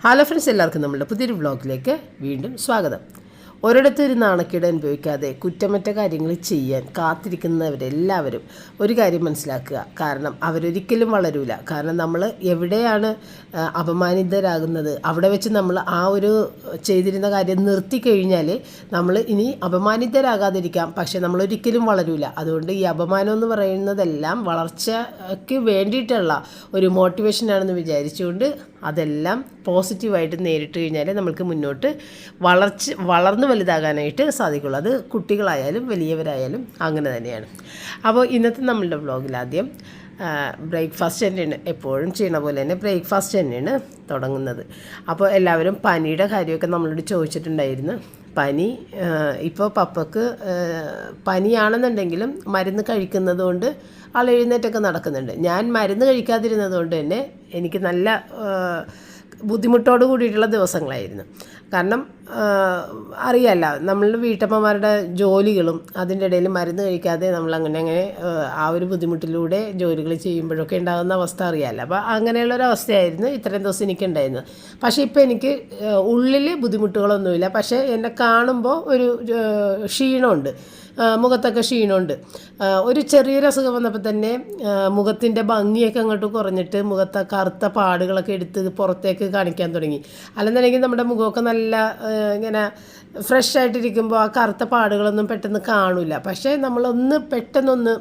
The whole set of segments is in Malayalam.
ഹലോ ഫ്രണ്ട്സ്, എല്ലാവർക്കും നമ്മുടെ പുതിയൊരു വ്ളോഗിലേക്ക് വീണ്ടും സ്വാഗതം. ഒരിടത്തൊരു നാണക്കേട് അനുഭവിക്കാതെ കുറ്റമറ്റ കാര്യങ്ങൾ ചെയ്യാൻ കാത്തിരിക്കുന്നവരെല്ലാവരും ഒരു കാര്യം മനസ്സിലാക്കുക. കാരണം അവരൊരിക്കലും വളരൂല. കാരണം നമ്മൾ എവിടെയാണ് അപമാനിതരാകുന്നത് അവിടെ വെച്ച് നമ്മൾ ആ ഒരു ചെയ്തിരുന്ന കാര്യം നിർത്തിക്കഴിഞ്ഞാൽ നമ്മൾ ഇനി അപമാനിതരാകാതിരിക്കാം, പക്ഷെ നമ്മളൊരിക്കലും വളരൂല. അതുകൊണ്ട് ഈ അപമാനം എന്ന് പറയുന്നതെല്ലാം വളർച്ചയ്ക്ക് വേണ്ടിയിട്ടുള്ള ഒരു മോട്ടിവേഷനാണെന്ന് വിചാരിച്ചുകൊണ്ട് അതെല്ലാം പോസിറ്റീവായിട്ട് നേരിട്ട് കഴിഞ്ഞാൽ നമ്മൾക്ക് മുന്നോട്ട് വളർന്നു വലുതാകാനായിട്ട് സാധിക്കുള്ളൂ. അത് കുട്ടികളായാലും വലിയവരായാലും അങ്ങനെ തന്നെയാണ്. അപ്പോൾ ഇന്നത്തെ നമ്മളുടെ വ്ളോഗിൽ ആദ്യം ബ്രേക്ക്ഫാസ്റ്റ് തന്നെയാണ്, എപ്പോഴും ചെയ്യണ പോലെ തന്നെ ബ്രേക്ക്ഫാസ്റ്റ് തന്നെയാണ് തുടങ്ങുന്നത്. അപ്പോൾ എല്ലാവരും പനിയുടെ കാര്യമൊക്കെ നമ്മളോട് ചോദിച്ചിട്ടുണ്ടായിരുന്നു. പനി ഇപ്പോൾ പപ്പക്ക് പനിയാണെന്നുണ്ടെങ്കിലും മരുന്ന് കഴിക്കുന്നത് കൊണ്ട് ആൾ എഴുന്നേറ്റൊക്കെ നടക്കുന്നുണ്ട്. ഞാൻ മരുന്ന് കഴിക്കാതിരുന്നത് കൊണ്ട് തന്നെ എനിക്ക് നല്ല ബുദ്ധിമുട്ടോട് കൂടിയിട്ടുള്ള ദിവസങ്ങളായിരുന്നു. കാരണം അറിയാമല്ല, നമ്മളുടെ വീട്ടമ്മമാരുടെ ജോലികളും അതിൻ്റെ ഇടയിൽ മരുന്ന് കഴിക്കാതെ നമ്മളങ്ങനെ ആ ഒരു ബുദ്ധിമുട്ടിലൂടെ ജോലികൾ ചെയ്യുമ്പോഴൊക്കെ ഉണ്ടാകുന്ന അവസ്ഥ അറിയാമല്ല. അപ്പോൾ അങ്ങനെയുള്ളൊരവസ്ഥയായിരുന്നു ഇത്രയും ദിവസം എനിക്കുണ്ടായിരുന്നത്. പക്ഷേ ഇപ്പോൾ എനിക്ക് ഉള്ളിൽ ബുദ്ധിമുട്ടുകളൊന്നുമില്ല. പക്ഷേ എന്നെ കാണുമ്പോൾ ഒരു ക്ഷീണമുണ്ട്, മുഖത്തൊക്കെ ക്ഷീണമുണ്ട്. ഒരു ചെറിയൊരു അസുഖം വന്നപ്പോൾ തന്നെ മുഖത്തിൻ്റെ ഭംഗിയൊക്കെ അങ്ങോട്ട് കുറഞ്ഞിട്ട് മുഖത്തെ കറുത്ത പാടുകളൊക്കെ എടുത്ത് പുറത്തേക്ക് കാണിക്കാൻ തുടങ്ങി. അല്ലെന്നുണ്ടെങ്കിൽ നമ്മുടെ മുഖമൊക്കെ നല്ല ഇങ്ങനെ ഫ്രഷ് ആയിട്ടിരിക്കുമ്പോൾ ആ കറുത്ത പാടുകളൊന്നും പെട്ടെന്ന് കാണില്ല. പക്ഷേ നമ്മളൊന്ന് പെട്ടെന്നൊന്ന്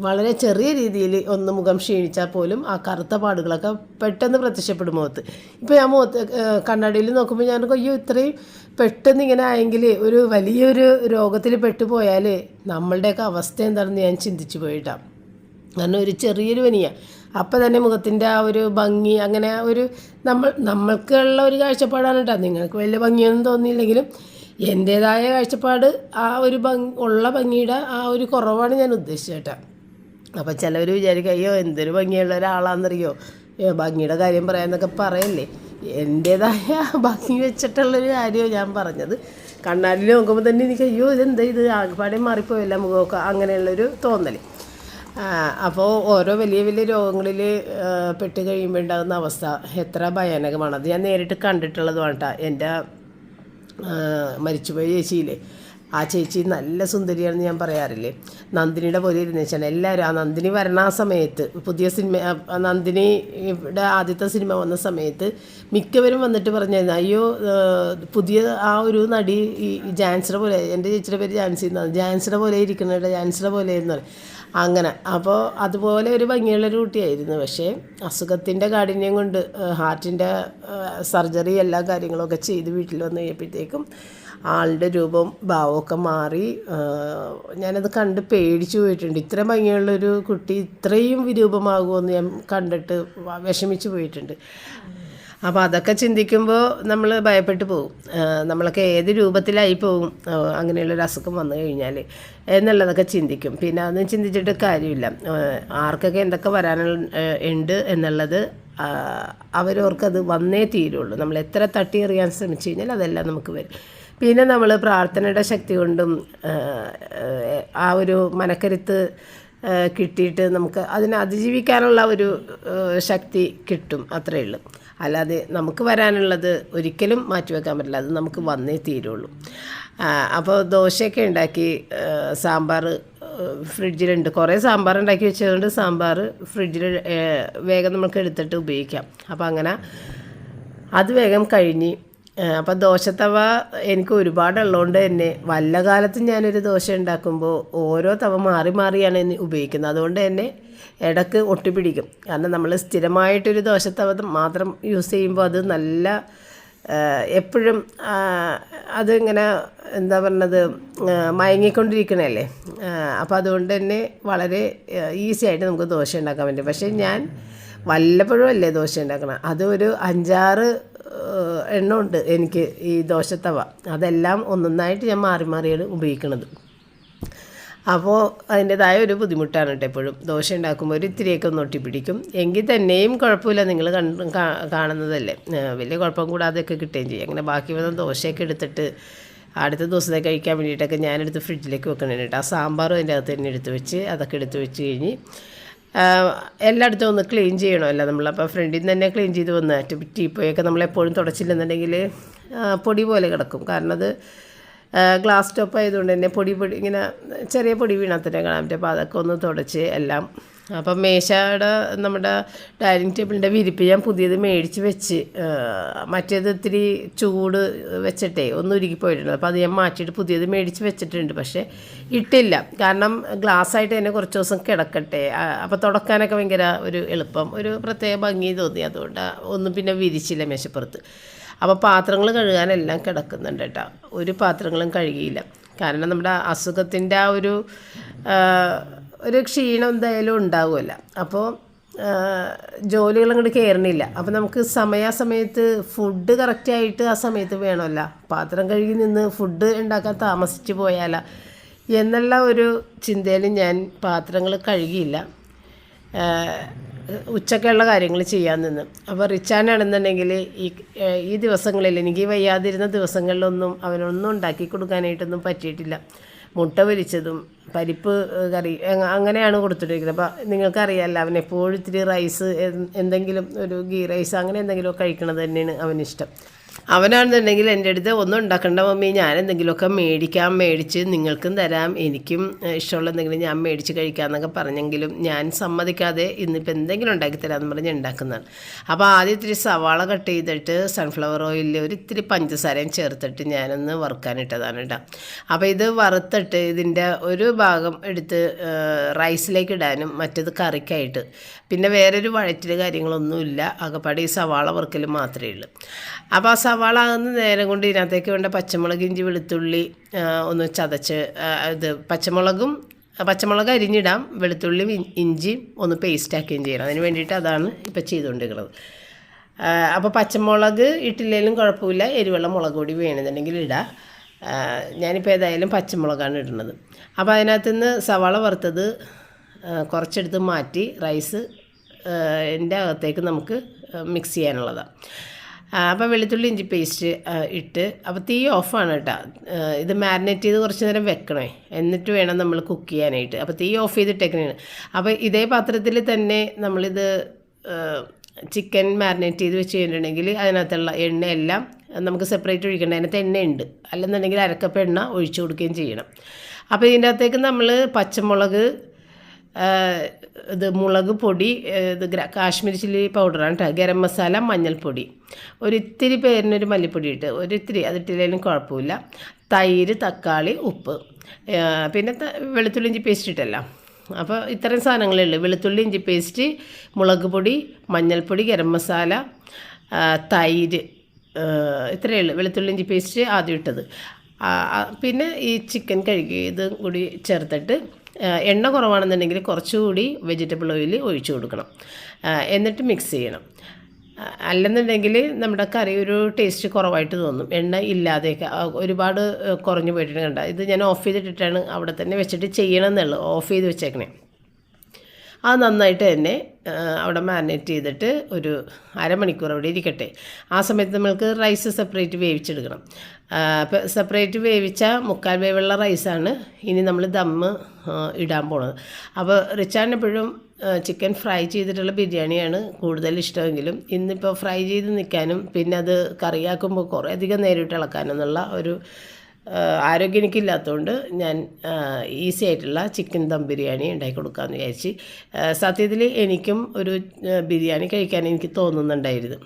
വളരെ ചെറിയ രീതിയിൽ ഒന്ന് മുഖം ക്ഷീണിച്ചാൽ പോലും ആ കറുത്ത പാടുകളൊക്കെ പെട്ടെന്ന് പ്രത്യക്ഷപ്പെടും മുഖത്ത്. ഇപ്പോൾ ഞാൻ മുഖത്ത് കണ്ണാടിയിൽ നോക്കുമ്പോൾ ഞാൻ അയ്യോ, ഇത്രയും പെട്ടെന്ന് ഇങ്ങനെ ആയെങ്കിൽ ഒരു വലിയൊരു രോഗത്തിൽ പെട്ടുപോയാൽ നമ്മളുടെയൊക്കെ അവസ്ഥ എന്താണെന്ന് ഞാൻ ചിന്തിച്ചു പോയിട്ടാണ്. കാരണം ഒരു ചെറിയൊരു പനിയാണ്, അപ്പം തന്നെ മുഖത്തിൻ്റെ ആ ഒരു ഭംഗി, അങ്ങനെ ഒരു നമ്മൾക്കുള്ള ഒരു കാഴ്ചപ്പാടാണ് കേട്ടോ. നിങ്ങൾക്ക് വലിയ ഭംഗിയൊന്നും തോന്നിയില്ലെങ്കിലും എൻ്റേതായ കാഴ്ചപ്പാട് ആ ഒരു ഉള്ള ഭംഗിയുടെ ആ ഒരു കുറവാണ് ഞാൻ ഉദ്ദേശിച്ചത് കേട്ടോ. അപ്പോൾ ചിലവർ വിചാരിക്കുക അയ്യോ എന്തൊരു ഭംഗിയുള്ള ഒരാളാണെന്നറിയോ, ഭംഗിയുടെ കാര്യം പറയാമെന്നൊക്കെ പറയല്ലേ. എൻ്റേതായ ഭംഗി വെച്ചിട്ടുള്ളൊരു കാര്യമാണ് ഞാൻ പറഞ്ഞത്. കണ്ണാടിയിൽ നോക്കുമ്പോൾ തന്നെ എനിക്ക് അയ്യോ ഇതെന്താ ഇത് ആകെപ്പാടെ മാറിപ്പോയില്ല മുഖമൊക്കെ, അങ്ങനെയുള്ളൊരു തോന്നൽ. അപ്പോൾ ഓരോ വലിയ വലിയ രോഗങ്ങളിൽ പെട്ട് കഴിയുമ്പോൾ ഉണ്ടാകുന്ന അവസ്ഥ എത്ര ഭയാനകമാണ്. അത് ഞാൻ നേരിട്ട് കണ്ടിട്ടുള്ളതുമാണ് കേട്ടോ. എൻ്റെ മരിച്ചുപോയ ചേച്ചിയില്ലേ, ആ ചേച്ചി നല്ല സുന്ദരിയാണെന്ന് ഞാൻ പറയാറില്ലേ. നന്ദിനിയുടെ പോലെ ഇരുന്ന് വെച്ചാൽ എല്ലാവരും ആ നന്ദിനി വരണ ആ സമയത്ത്, പുതിയ സിനിമ നന്ദിനിയുടെ ആദ്യത്തെ സിനിമ വന്ന സമയത്ത് മിക്കവരും വന്നിട്ട് പറഞ്ഞായിരുന്നു അയ്യോ പുതിയ ആ ഒരു നടി ഈ ജാൻസിയുടെ പോലെ, എൻ്റെ ചേച്ചിയുടെ പേര് ജാൻസി എന്നാണ്, ജാൻസിയുടെ പോലെ ഇരിക്കുന്നുണ്ട്, ജാൻസിയുടെ പോലെ എന്ന് പറയും. അങ്ങനെ അപ്പോൾ അതുപോലെ ഒരു ഭംഗിയുള്ളൊരു കുട്ടിയായിരുന്നു. പക്ഷേ അസുഖത്തിൻ്റെ കാഠിന്യം കൊണ്ട് ഹാർട്ടിൻ്റെ സർജറി എല്ലാ കാര്യങ്ങളൊക്കെ ചെയ്ത് വീട്ടിൽ വന്ന് കഴിയുമ്പോഴത്തേക്കും ആളുടെ രൂപവും ഭാവമൊക്കെ മാറി. ഞാനത് കണ്ട് പേടിച്ചു പോയിട്ടുണ്ട്. ഇത്ര ഭംഗിയുള്ളൊരു കുട്ടി ഇത്രയും വിരൂപമാകുമെന്ന് ഞാൻ കണ്ടിട്ട് വിഷമിച്ച് പോയിട്ടുണ്ട്. അപ്പോൾ അതൊക്കെ ചിന്തിക്കുമ്പോൾ നമ്മൾ ഭയപ്പെട്ടു പോകും. നമ്മളൊക്കെ ഏത് രൂപത്തിലായി പോകും അങ്ങനെയുള്ളൊരു അസുഖം വന്നു കഴിഞ്ഞാൽ എന്നുള്ളതൊക്കെ ചിന്തിക്കും. പിന്നെ അതൊന്നും ചിന്തിച്ചിട്ട് കാര്യമില്ല. ആർക്കൊക്കെ എന്തൊക്കെ ഉണ്ട് എന്നുള്ളത് അവരവർക്കത് വന്നേ തീരുള്ളൂ. നമ്മൾ എത്ര തട്ടി എറിയാൻ ശ്രമിച്ചു കഴിഞ്ഞാൽ അതെല്ലാം നമുക്ക് വരും. പിന്നെ നമ്മൾ പ്രാർത്ഥനയുടെ ശക്തി കൊണ്ടും ആ ഒരു മനക്കരുത്ത് കിട്ടിയിട്ട് നമുക്ക് അതിനെ അതിജീവിക്കാനുള്ള ഒരു ശക്തി കിട്ടും, അത്രയേ ഉള്ളൂ. അല്ലാതെ നമുക്ക് വരാനുള്ളത് ഒരിക്കലും മാറ്റിവെക്കാൻ പറ്റില്ല, അത് നമുക്ക് വന്നേ തീരുള്ളൂ. അപ്പോൾ ദോശയൊക്കെ ഉണ്ടാക്കി, സാമ്പാർ ഫ്രിഡ്ജിലുണ്ട്, കുറേ സാമ്പാർ ഉണ്ടാക്കി വെച്ചതുകൊണ്ട് സാമ്പാർ ഫ്രിഡ്ജിൽ വേഗം നമുക്ക് എടുത്തിട്ട് ഉപയോഗിക്കാം. അപ്പോൾ അങ്ങനെ അത് വേഗം കഴിഞ്ഞ്. അപ്പം ദോശത്തവ എനിക്ക് ഒരുപാടുള്ളതുകൊണ്ട് തന്നെ വല്ല കാലത്തും ഞാനൊരു ദോശ ഉണ്ടാക്കുമ്പോൾ ഓരോ തവ മാറി മാറിയാണ് ഉപയോഗിക്കുന്നത്. അതുകൊണ്ട് തന്നെ ഇടയ്ക്ക് ഒട്ടിപ്പിടിക്കും. കാരണം നമ്മൾ സ്ഥിരമായിട്ടൊരു ദോശത്തവ മാത്രം യൂസ് ചെയ്യുമ്പോൾ അത് നല്ല എപ്പോഴും അതിങ്ങനെ എന്താ പറഞ്ഞത് മയങ്ങിക്കൊണ്ടിരിക്കണല്ലേ. അപ്പോൾ അതുകൊണ്ട് തന്നെ വളരെ ഈസി ആയിട്ട് നമുക്ക് ദോശ ഉണ്ടാക്കാൻ പറ്റും. പക്ഷേ ഞാൻ വല്ലപ്പോഴും അല്ലേ ദോശ ഉണ്ടാക്കണം. അതൊരു 5-6 എണ്ണമുണ്ട് എനിക്ക് ഈ ദോശത്തവ. അതെല്ലാം ഒന്നൊന്നായിട്ട് ഞാൻ മാറി മാറിയാണ് ഉപയോഗിക്കുന്നത്. അപ്പോൾ അതിൻ്റെതായ ഒരു ബുദ്ധിമുട്ടാണ് കേട്ടോ. എപ്പോഴും ദോശ ഉണ്ടാക്കുമ്പോൾ ഒരു ഇത്തിരിയൊക്കെ ഒന്ന് ഒട്ടിപ്പിടിക്കും. എങ്കിൽ തന്നെയും കുഴപ്പമില്ല, നിങ്ങൾ കാണുന്നതല്ലേ, വലിയ കുഴപ്പം കൂടാതെയൊക്കെ കിട്ടുകയും ചെയ്യും. അങ്ങനെ ബാക്കി വന്ന ദോശയൊക്കെ എടുത്തിട്ട് അടുത്ത ദിവസത്തേക്ക് കഴിക്കാൻ വേണ്ടിയിട്ടൊക്കെ ഞാനെടുത്ത് ഫ്രിഡ്ജിലേക്ക് വെക്കണം കേട്ടോ. ആ സാമ്പാറും അതിൻ്റെ അകത്ത് തന്നെ എടുത്ത് വെച്ച് അതൊക്കെ എടുത്ത് വെച്ച് കഴിഞ്ഞ് എല്ലായിടത്തും ഒന്ന് ക്ലീൻ ചെയ്യണമല്ലോ നമ്മൾ. അപ്പോൾ ഫ്രണ്ടിൽ നിന്ന് തന്നെ ക്ലീൻ ചെയ്ത് വന്ന് ടീപ്പോയൊക്കെ നമ്മളെപ്പോഴും തുടച്ചില്ലെന്നുണ്ടെങ്കിൽ പൊടി പോലെ കിടക്കും. കാരണം അത് ഗ്ലാസ് ടോപ്പ് ആയതുകൊണ്ട് തന്നെ പൊടി ഇങ്ങനെ ചെറിയ പൊടി വീണാത്തന്നെ കാണാൻ പറ്റും. അപ്പോൾ അതൊക്കെ ഒന്ന് തുടച്ച് എല്ലാം. അപ്പം മേശയുടെ നമ്മുടെ ഡൈനിങ് ടേബിളിൻ്റെ വിരിപ്പ് ഞാൻ പുതിയത് മേടിച്ച് വെച്ച്, മറ്റേത് ഇത്തിരി ചൂട് വെച്ചിട്ടേ ഒന്ന് ഉരുകിപ്പോയിട്ടുണ്ട്. അപ്പോൾ അത് ഞാൻ മാറ്റിയിട്ട് പുതിയത് മേടിച്ച് വെച്ചിട്ടുണ്ട്. പക്ഷേ ഇട്ടില്ല, കാരണം ഗ്ലാസ്സായിട്ട് തന്നെ കുറച്ച് ദിവസം കിടക്കട്ടെ. അപ്പോൾ തുടക്കാനൊക്കെ ഭയങ്കര ഒരു എളുപ്പം, ഒരു പ്രത്യേക ഭംഗി തോന്നി. അതുകൊണ്ട് ഒന്നും പിന്നെ വിരിച്ചില്ല മേശപ്പുറത്ത്. അപ്പോൾ പാത്രങ്ങൾ കഴുകാനെല്ലാം കിടക്കുന്നുണ്ട് കേട്ടോ. ഒരു പാത്രങ്ങളും കഴുകിയില്ല. കാരണം നമ്മുടെ അസുഖത്തിൻ്റെ ആ ഒരു ക്ഷീണം എന്തായാലും ഉണ്ടാവുമല്ലോ. അപ്പോൾ ജോലികൾ അങ്ങോട്ട് കയറണില്ല. അപ്പോൾ നമുക്ക് സമയാസമയത്ത് ഫുഡ് കറക്റ്റായിട്ട് ആ സമയത്ത് വേണമല്ലോ. പാത്രം കഴുകി നിന്ന് ഫുഡ് ഉണ്ടാക്കാൻ താമസിച്ച് പോയാലോ എന്നുള്ള ഒരു ചിന്തയിൽ ഞാൻ പാത്രങ്ങൾ കഴുകിയില്ല. ഉച്ചക്കുള്ള കാര്യങ്ങൾ ചെയ്യാൻ നിന്ന്. അപ്പോൾ റിച്ചാനാണെന്നുണ്ടെങ്കിൽ ഈ ദിവസങ്ങളിൽ, എനിക്ക് വയ്യാതിരുന്ന ദിവസങ്ങളിലൊന്നും അവനൊന്നും ഉണ്ടാക്കി കൊടുക്കാനായിട്ടൊന്നും പറ്റിയിട്ടില്ല. മുട്ട പൊരിച്ചതും പരിപ്പ് കറി അങ്ങനെയാണ് കൊടുത്തിട്ടിരിക്കുന്നത്. അപ്പോൾ നിങ്ങൾക്കറിയാമല്ലോ, അവൻ എപ്പോഴും ഇത്തിരി റൈസ്, എന്തെങ്കിലും ഒരു ഗീ റൈസ് അങ്ങനെ എന്തെങ്കിലുമൊക്കെ കഴിക്കണത് തന്നെയാണ് അവനിഷ്ടം. അവനാണെന്നുണ്ടെങ്കിൽ എൻ്റെ അടുത്ത് ഒന്നും ഉണ്ടാക്കണ്ട മമ്മി, ഞാൻ എന്തെങ്കിലുമൊക്കെ മേടിച്ച് നിങ്ങൾക്കും തരാം, എനിക്കും ഇഷ്ടമുള്ള എന്തെങ്കിലും ഞാൻ മേടിച്ച് കഴിക്കാമെന്നൊക്കെ പറഞ്ഞെങ്കിലും ഞാൻ സമ്മതിക്കാതെ ഇന്നിപ്പോൾ എന്തെങ്കിലും ഉണ്ടാക്കി തരാമെന്ന് പറഞ്ഞ് ഉണ്ടാക്കുന്നതാണ്. അപ്പോൾ ആദ്യം ഇത്തിരി സവാള കട്ട് ചെയ്തിട്ട് സൺഫ്ലവർ ഓയിലിൽ ഒരു ഇത്തിരി പഞ്ചസാരയും ചേർത്തിട്ട് ഞാനൊന്ന് വറുക്കാനിട്ടതാണ് കേട്ടോ. അപ്പോൾ ഇത് വറുത്തിട്ട് ഇതിൻ്റെ ഒരു ഭാഗം എടുത്ത് റൈസിലേക്ക് ഇടാനും മറ്റേത് കറിക്കായിട്ട്, പിന്നെ വേറൊരു വഴറ്റിൽ കാര്യങ്ങളൊന്നുമില്ല, ആകെപ്പാടെ ഈ സവാള വറുക്കൽ മാത്രമേ ഉള്ളൂ. അപ്പോൾ ആ സവാള ആകുന്ന നേരം കൊണ്ട് ഇതിനകത്തേക്ക് വേണ്ട പച്ചമുളക്, ഇഞ്ചി, വെളുത്തുള്ളി ഒന്ന് ചതച്ച്, ഇത് പച്ചമുളക് അരിഞ്ഞിടാം, വെളുത്തുള്ളി ഇഞ്ചിയും ഒന്ന് പേസ്റ്റാക്കുകയും ചെയ്യണം. അതിന് വേണ്ടിയിട്ട് അതാണ് ഇപ്പോൾ ചെയ്തുകൊണ്ടിരിക്കുന്നത്. അപ്പോൾ പച്ചമുളക് ഇട്ടില്ലെങ്കിലും കുഴപ്പമില്ല, എരിവെള്ള മുളക് പൊടി വേണമെന്നുണ്ടെങ്കിൽ ഇടാം. ഞാനിപ്പോൾ ഏതായാലും പച്ചമുളകാണ് ഇടുന്നത്. അപ്പോൾ അതിനകത്തുനിന്ന് സവാള വറുത്തത് കുറച്ചെടുത്ത് മാറ്റി റൈസ് എൻ്റെ അകത്തേക്ക് നമുക്ക് മിക്സ് ചെയ്യാനുള്ളതാണ്. അപ്പോൾ വെളുത്തുള്ളി ഇഞ്ചി പേസ്റ്റ് ഇട്ട്, അപ്പോൾ തീ ഓഫാണ് കേട്ടോ. ഇത് മാരിനേറ്റ് ചെയ്ത് കുറച്ച് നേരം വെക്കണേ, എന്നിട്ട് വേണം നമ്മൾ കുക്ക് ചെയ്യാനായിട്ട്. അപ്പോൾ തീ ഓഫ് ചെയ്തിട്ടേക്കണേണ്. അപ്പോൾ ഇതേ പാത്രത്തിൽ തന്നെ നമ്മളിത് ചിക്കൻ മാരിനേറ്റ് ചെയ്ത് വെച്ച് കഴിഞ്ഞിട്ടുണ്ടെങ്കിൽ അതിനകത്തുള്ള എണ്ണയെല്ലാം നമുക്ക് സെപ്പറേറ്റ് ഒഴിക്കേണ്ട, അതിനകത്ത് എണ്ണയുണ്ട്, അല്ലെന്നുണ്ടെങ്കിൽ അരക്കപ്പ് എണ്ണ ഒഴിച്ചു കൊടുക്കുകയും ചെയ്യണം. അപ്പോൾ ഇതിൻ്റെ അകത്തേക്ക് നമ്മൾ പച്ചമുളക്, ഇത് മുളക് പൊടി, ഇത് കാശ്മീരി ചില്ലി പൗഡറാണ് കേട്ടോ, ഗരം മസാല, മഞ്ഞൾപ്പൊടി, ഒരിത്തിരി പേരിനൊരു മല്ലിപ്പൊടി ഇട്ട് ഒരിത്തിരി, അതിട്ടില്ലെങ്കിലും കുഴപ്പമില്ല, തൈര്, തക്കാളി, ഉപ്പ്, പിന്നെ വെളുത്തുള്ളി ഇഞ്ചി പേസ്റ്റ് ഇട്ടല്ല. അപ്പോൾ ഇത്രയും സാധനങ്ങളേ ഉള്ളൂ. വെളുത്തുള്ളി ഇഞ്ചി പേസ്റ്റ്, മുളക് പൊടി, മഞ്ഞൾപ്പൊടി, ഗരം മസാല, തൈര്, ഇത്രയേ ഉള്ളൂ. വെളുത്തുള്ളി ഇഞ്ചി പേസ്റ്റ് ആദ്യം ഇട്ടത്. പിന്നെ ഈ ചിക്കൻ കഴുകി ഇതും കൂടി ചേർത്തിട്ട്, എണ്ണ കുറവാണെന്നുണ്ടെങ്കിൽ കുറച്ചുകൂടി വെജിറ്റബിൾ ഓയിൽ ഒഴിച്ചു കൊടുക്കണം, എന്നിട്ട് മിക്സ് ചെയ്യണം. അല്ലെന്നുണ്ടെങ്കിൽ നമ്മുടെ കറി ഒരു ടേസ്റ്റ് കുറവായിട്ട് തോന്നും, എണ്ണ ഇല്ലാതെയൊക്കെ ഒരുപാട് കുറഞ്ഞു പോയിട്ടുണ്ട്. കണ്ട, ഇത് ഞാൻ ഓഫ് ചെയ്തിട്ടിട്ടാണ് അവിടെ തന്നെ വെച്ചിട്ട് ചെയ്യണമെന്നുള്ളൂ, ഓഫ് ചെയ്ത് വെച്ചേക്കണേ. അത് നന്നായിട്ട് തന്നെ അവിടെ മാരിനേറ്റ് ചെയ്തിട്ട് ഒരു അരമണിക്കൂർ അവിടെ ഇരിക്കട്ടെ. ആ സമയത്ത് നമ്മൾക്ക് റൈസ് സെപ്പറേറ്റ് വേവിച്ചെടുക്കണം. സെപ്പറേറ്റ് വേവിച്ച മുക്കാൽ വേവുള്ള റൈസാണ് ഇനി നമ്മൾ ദമ്മ് ഇടാൻ പോണത്. അപ്പോൾ റിച്ചാനെപ്പോഴും ചിക്കൻ ഫ്രൈ ചെയ്തിട്ടുള്ള ബിരിയാണിയാണ് കൂടുതൽ ഇഷ്ടമെങ്കിലും ഇന്നിപ്പോൾ ഫ്രൈ ചെയ്ത് നിൽക്കാനും പിന്നെ അത് കറിയാക്കുമ്പോൾ കുറേ അധികം നേരിട്ട് ഇളക്കാനെന്നുള്ള ഒരു ആരോഗ്യം എനിക്കില്ലാത്തതുകൊണ്ട് ഞാൻ ഈസി ആയിട്ടുള്ള ചിക്കൻ ദം ബിരിയാണി ഉണ്ടാക്കി കൊടുക്കാമെന്ന് വിചാരിച്ച്. സത്യത്തിൽ എനിക്കും ഒരു ബിരിയാണി കഴിക്കാൻ എനിക്ക് തോന്നുന്നുണ്ടായിരുന്നു.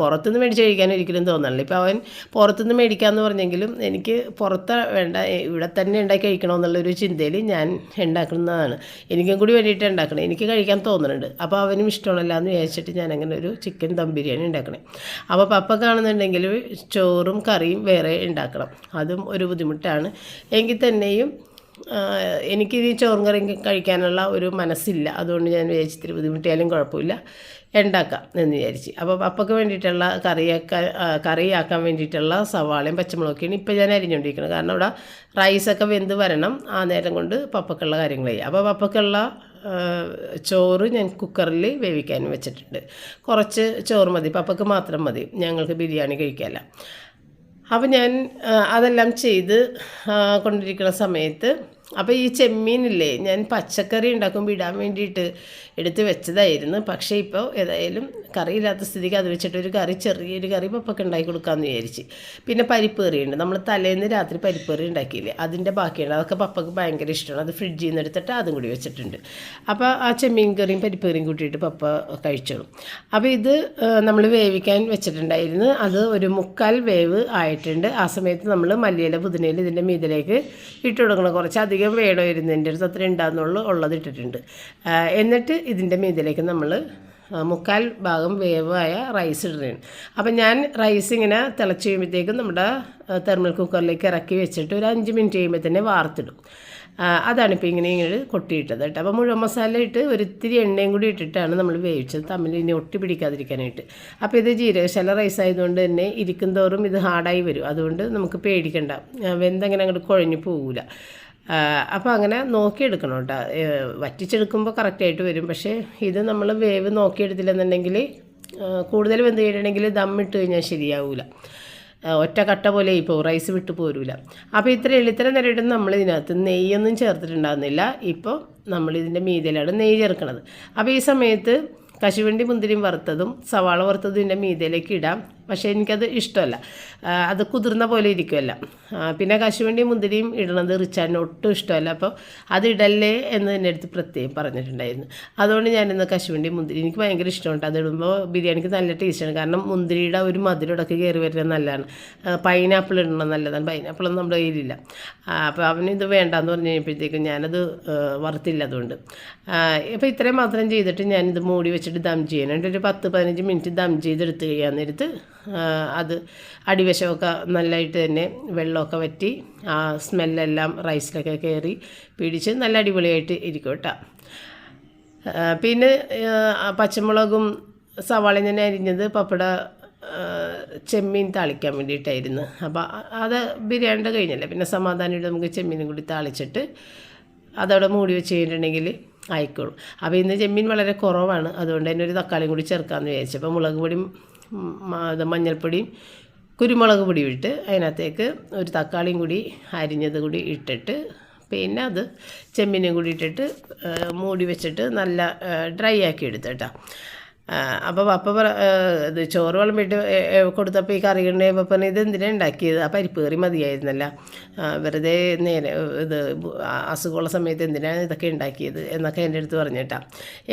പുറത്തുനിന്ന് മേടിച്ച് കഴിക്കാൻ ഒരിക്കലും തോന്നണില്ല. ഇപ്പോൾ അവൻ പുറത്തുനിന്ന് മേടിക്കാമെന്ന് പറഞ്ഞെങ്കിലും എനിക്ക് പുറത്ത് വേണ്ട, ഇവിടെ തന്നെ ഉണ്ടാക്കി കഴിക്കണമെന്നുള്ളൊരു ചിന്തയിൽ ഞാൻ ഉണ്ടാക്കുന്നതാണ്. എനിക്കും കൂടി വേണ്ടിയിട്ട് ഉണ്ടാക്കണം, എനിക്ക് കഴിക്കാൻ തോന്നുന്നുണ്ട്. അപ്പോൾ അവനും ഇഷ്ടമാണല്ലോ എന്ന് വിചാരിച്ചിട്ട് ഞാൻ അങ്ങനെ ഒരു ചിക്കൻ ദം ബിരിയാണി ഉണ്ടാക്കണേ. അപ്പോൾ പപ്പ കാണുന്നുണ്ടെങ്കിൽ ചോറും കറിയും വേറെ ഉണ്ടാക്കണം, അതും ഒരു ബുദ്ധിമുട്ടാണ്. എങ്കിൽ തന്നെയും എനിക്ക് ഈ ചോറും കറിയും കഴിക്കാനുള്ള ഒരു മനസ്സില്ല. അതുകൊണ്ട് ഞാൻ വിചാരിച്ച് ഇത്തിരി ബുദ്ധിമുട്ടിയാലും കുഴപ്പമില്ല, ഉണ്ടാക്കാം എന്ന് വിചാരിച്ച്. അപ്പോൾ പപ്പയ്ക്ക് വേണ്ടിയിട്ടുള്ള കറിയാക്കാൻ വേണ്ടിയിട്ടുള്ള സവാളയും പച്ചമുളകൊക്കെയാണ് ഇപ്പോൾ ഞാൻ അരിഞ്ഞുകൊണ്ടിരിക്കുന്നത്. കാരണം ഇവിടെ റൈസൊക്കെ വെന്ത് വരണം, ആ നേരം കൊണ്ട് പപ്പയ്ക്കുള്ള കാര്യങ്ങൾ ചെയ്യും. അപ്പോൾ പപ്പയ്ക്കുള്ള ചോറ് ഞാൻ കുക്കറിൽ വേവിക്കാനും വെച്ചിട്ടുണ്ട്. കുറച്ച് ചോറ് മതി, പപ്പയ്ക്ക് മാത്രം മതി, ഞങ്ങൾക്ക് ബിരിയാണി കഴിക്കാമല്ല. അപ്പോൾ ഞാൻ അതെല്ലാം ചെയ്ത് കൊണ്ടിരിക്കുന്ന സമയത്ത് അപ്പോൾ ഈ ചെമ്മീനില്ലേ ഞാൻ പച്ചക്കറി ഉണ്ടാക്കുമ്പോൾ ഇടാൻ വേണ്ടിയിട്ട് എടുത്ത് വെച്ചതായിരുന്നു. പക്ഷേ ഇപ്പോൾ ഏതായാലും കറിയില്ലാത്ത സ്ഥിതിക്ക് അത് വെച്ചിട്ട് ഒരു കറി, ചെറിയൊരു കറി പപ്പൊക്കെ ഉണ്ടാക്കി കൊടുക്കാമെന്ന് വിചാരിച്ച്. പിന്നെ പരിപ്പ് കറിയുണ്ട്, നമ്മൾ തലേന്ന് രാത്രി പരിപ്പ് കറി ഉണ്ടാക്കിയില്ലേ, അതിൻ്റെ ബാക്കിയുണ്ട്. അതൊക്കെ പപ്പക്ക് ഭയങ്കര ഇഷ്ടമാണ്. അത് ഫ്രിഡ്ജിൽ നിന്ന് എടുത്തിട്ട് അതും കൂടി വെച്ചിട്ടുണ്ട്. അപ്പോൾ ആ ചെമ്മീൻ കറിയും പരിപ്പ് കറിയും കൂട്ടിയിട്ട് പപ്പ കഴിച്ചോളും. അപ്പോൾ ഇത് നമ്മൾ വേവിക്കാൻ വെച്ചിട്ടുണ്ടായിരുന്നു. അത് ഒരു 3/4 വേവ് ആയിട്ടുണ്ട്. ആ സമയത്ത് നമ്മൾ മല്ലിയില പുതിനയില ഇതിൻ്റെ മീതിലേക്ക് ഇട്ട് കൊടുക്കണം. കുറച്ചധികം വേണമായിരുന്നു, എൻ്റെ അടുത്ത് അത്ര ഉണ്ടാകുന്നുള്ളൂ, ഉള്ളത് ഇട്ടിട്ടുണ്ട്. എന്നിട്ട് ഇതിൻ്റെ മീതിലേക്ക് നമ്മൾ 3/4 ഭാഗം വേവായ റൈസ് ഇടുകയാണ്. അപ്പം ഞാൻ റൈസ് ഇങ്ങനെ തിളച്ച് കഴിയുമ്പോഴത്തേക്കും നമ്മുടെ തെർമൽ കുക്കറിലേക്ക് ഇറക്കി വെച്ചിട്ട് ഒരു 5 മിനിറ്റ് കഴിയുമ്പോൾ തന്നെ വാർത്തിടും. അതാണിപ്പോൾ ഇങ്ങനെ കൊട്ടിയിട്ടത് കേട്ടോ. അപ്പോൾ മുഴുവൻ മസാല ഇട്ട് ഒരിത്തിരി എണ്ണയും കൂടി ഇട്ടിട്ടാണ് നമ്മൾ വേവിച്ചത്, തമ്മിൽ ഇനി ഒട്ടി പിടിക്കാതിരിക്കാനായിട്ട്. അപ്പോൾ ഇത് ജീരകശാല റൈസ് ആയതുകൊണ്ട് തന്നെ ഇരിക്കും തോറും ഇത് ഹാർഡായി വരും. അതുകൊണ്ട് നമുക്ക് പേടിക്കണ്ട, വെന്തങ്ങനെ അങ്ങോട്ട് കുഴഞ്ഞു പോകില്ല. അപ്പോൾ അങ്ങനെ നോക്കിയെടുക്കണം കേട്ടോ. വറ്റിച്ചെടുക്കുമ്പോൾ കറക്റ്റായിട്ട് വരും. പക്ഷേ ഇത് നമ്മൾ വേവ് നോക്കിയെടുത്തില്ലെന്നുണ്ടെങ്കിൽ കൂടുതൽ വെന്ത് കഴിഞ്ഞിട്ടുണ്ടെങ്കിൽ ദമ്മിട്ട് കഴിഞ്ഞാൽ ശരിയാവില്ല, ഒറ്റ കട്ട പോലെ ഇപ്പോൾ റൈസ് വിട്ട് പോരില്ല. അപ്പോൾ ഇത്ര നേരമായിട്ട് നമ്മൾ ഇതിനകത്ത് നെയ്യൊന്നും ചേർത്തിട്ടുണ്ടാകുന്നില്ല. ഇപ്പോൾ നമ്മളിതിൻ്റെ മീതിലാണ് നെയ്യ് ചേർക്കുന്നത്. അപ്പോൾ ഈ സമയത്ത് കശുവണ്ടി മുന്തിരിയും വറുത്തതും സവാള വറുത്തതും ഇതിൻ്റെ മീതിലേക്ക് ഇടാം. പക്ഷേ എനിക്കത് ഇഷ്ടമല്ല, അത് കുതിർന്ന പോലെ ഇരിക്കുമല്ല. പിന്നെ കശുവണ്ടി മുന്തിരിയും ഇടണത് റിച്ചാന് ഒട്ടും ഇഷ്ടമല്ല. അപ്പോൾ അതിടല്ലേ എന്ന് എൻ്റെ അടുത്ത് പ്രത്യേകം പറഞ്ഞിട്ടുണ്ടായിരുന്നു. അതുകൊണ്ട് ഞാനിന്ന് കശുവണ്ടി മുന്തിരി എനിക്ക് ഭയങ്കര ഇഷ്ടമുണ്ട്. അതിടുമ്പോൾ ബിരിയാണിക്ക് നല്ല ടേസ്റ്റാണ്. കാരണം മുന്തിരിയുടെ ഒരു മധുരമൊക്കെ കയറി വരുന്നത് നല്ലതാണ്. പൈനാപ്പിൾ ഇടണം നല്ലതാണ്. പൈനാപ്പിളൊന്നും നമ്മുടെ കയ്യിലില്ല. അപ്പോൾ അവനിത് വേണ്ടാന്ന് പറഞ്ഞു കഴിഞ്ഞപ്പോഴത്തേക്കും ഞാനത് വറുത്തില്ല. അതുകൊണ്ട് ഇപ്പോൾ ഇത്രയും മാത്രം ചെയ്തിട്ട് ഞാനിത് മൂടി വെച്ചിട്ട് ദം ചെയ്യാനുണ്ട്. ഒരു 10-15 മിനിറ്റ് ദം ചെയ്തെടുത്ത് കഴിയാൻ നേരത്ത് അത് അടിവശമൊക്കെ നല്ലതായിട്ട് തന്നെ വെള്ളമൊക്കെ വറ്റി ആ സ്മെല്ലെല്ലാം റൈസിലൊക്കെ കയറി പിടിച്ച് നല്ല അടിപൊളിയായിട്ട് ഇരിക്കും കേട്ടോ. പിന്നെ പച്ചമുളകും സവാളയും തന്നെ അരിഞ്ഞത് പപ്പട ചെമ്മീൻ താളിക്കാൻ വേണ്ടിയിട്ടായിരുന്നു. അപ്പോൾ അത് ബിരിയാണിയുടെ കഴിഞ്ഞല്ലേ, പിന്നെ സമാധാനമായിട്ട് നമുക്ക് ചെമ്മീനും കൂടി താളിച്ചിട്ട് അതവിടെ മൂടി വെച്ച് കഴിഞ്ഞിട്ടുണ്ടെങ്കിൽ ആയിക്കോളും. അപ്പോൾ ഇന്ന് ചെമ്മീൻ വളരെ കുറവാണ്, അതുകൊണ്ട് തന്നെ ഒരു തക്കാളിയും കൂടി ചേർക്കാമെന്ന് വിചാരിച്ചു. അപ്പോൾ മുളക് പൊടിയും മഞ്ഞൾപ്പൊടിയും കുരുമുളക് പൊടിയും ഇട്ട് അതിനകത്തേക്ക് ഒരു തക്കാളിയും കൂടി അരിഞ്ഞത് കൂടി ഇട്ടിട്ട് പിന്നെ അത് ചെമ്മീനും കൂടി ഇട്ടിട്ട് മൂടി വെച്ചിട്ട് നല്ല ഡ്രൈ ആക്കി എടുത്തു കേട്ടോ. അപ്പോൾ പപ്പ ഇത് ചോറ് വിളമ്പിട്ട് കൊടുത്തപ്പോൾ ഈ കറി ഉണ്ടായപ്പോൾ പറഞ്ഞാൽ ഇത് എന്തിനാണ് ഉണ്ടാക്കിയത്, ആ പരിപ്പ് കറി മതിയായിരുന്നല്ല, വെറുതെ നേരെ ഇത് അസുഖമുള്ള സമയത്ത് എന്തിനാണ് ഇതൊക്കെ ഉണ്ടാക്കിയത് എന്നൊക്കെ എൻ്റെ അടുത്ത് പറഞ്ഞിട്ടാ.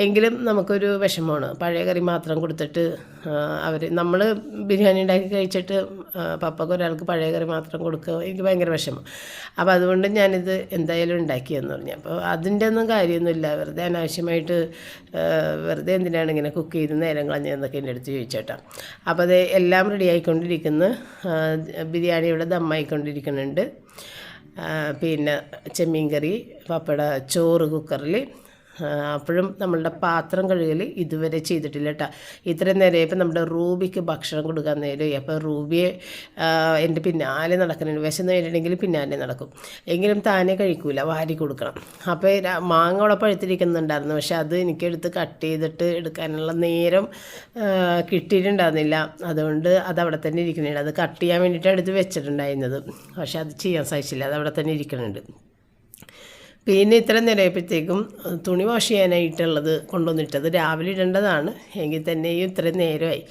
എങ്കിലും നമുക്കൊരു വിഷമമാണ്, പഴയ കറി മാത്രം കൊടുത്തിട്ട് നമ്മൾ ബിരിയാണി ഉണ്ടാക്കി കഴിച്ചിട്ട് പപ്പക്ക് ഒരാൾക്ക് പഴയ കറി മാത്രം കൊടുക്കുക എനിക്ക് ഭയങ്കര വിഷമം. അപ്പോൾ അതുകൊണ്ട് ഞാനിത് എന്തായാലും ഉണ്ടാക്കിയെന്ന് പറഞ്ഞു. അപ്പോൾ അതിൻ്റെ ഒന്നും കാര്യമൊന്നുമില്ല, വെറുതെ അനാവശ്യമായിട്ട് വെറുതെ എന്തിനാണ് ഇങ്ങനെ കുക്ക് ചെയ്ത് നേരം കളഞ്ഞതെന്നൊക്കെ എൻ്റെ അടുത്ത് ചോദിച്ചേട്ടാ. അപ്പോൾ അത് എല്ലാം റെഡി ആയിക്കൊണ്ടിരിക്കുന്നു. ബിരിയാണി ഇവിടെ ദമ്മായിക്കൊണ്ടിരിക്കുന്നുണ്ട്. പിന്നെ ചെമ്മീൻ കറി, പപ്പട, ചോറ് കുക്കറിൽ. അപ്പോഴും നമ്മളുടെ പാത്രം കഴുകൽ ഇതുവരെ ചെയ്തിട്ടില്ല കേട്ടോ. ഇത്രയും നേരം ഇപ്പം നമ്മുടെ റൂബിക്ക് ഭക്ഷണം കൊടുക്കാൻ നേരം അപ്പോൾ റൂബിയെ എൻ്റെ പിന്നാലെ നടക്കുന്നുണ്ട്. വിശന്ന് കഴിഞ്ഞിട്ടുണ്ടെങ്കിൽ പിന്നാലെ നടക്കും, എങ്കിലും താനെ കഴിക്കൂല, വാരി കൊടുക്കണം. അപ്പോൾ മാങ്ങ അവിടെ പഴുത്തിരിക്കുന്നുണ്ടായിരുന്നു, പക്ഷെ അത് എനിക്കെടുത്ത് കട്ട് ചെയ്തിട്ട് എടുക്കാനുള്ള നേരം കിട്ടിയിട്ടുണ്ടായിരുന്നില്ല. അതുകൊണ്ട് അതവിടെ തന്നെ ഇരിക്കുന്നുണ്ട്. അത് കട്ട് ചെയ്യാൻ വേണ്ടിയിട്ട് എടുത്ത് വെച്ചിട്ടുണ്ടായിരുന്നത്, പക്ഷെ അത് ചെയ്യാൻ സാധിച്ചില്ല, അതവിടെ തന്നെ ഇരിക്കുന്നുണ്ട്. പിന്നെ ഇത്ര നേരമായപ്പോഴത്തേക്കും തുണി വാഷ് ചെയ്യാനായിട്ടുള്ളത് കൊണ്ടുവന്നിട്ടത് രാവിലെ ഇടേണ്ടതാണ്, എങ്കിൽ തന്നെയും ഇത്രയും നേരമായി.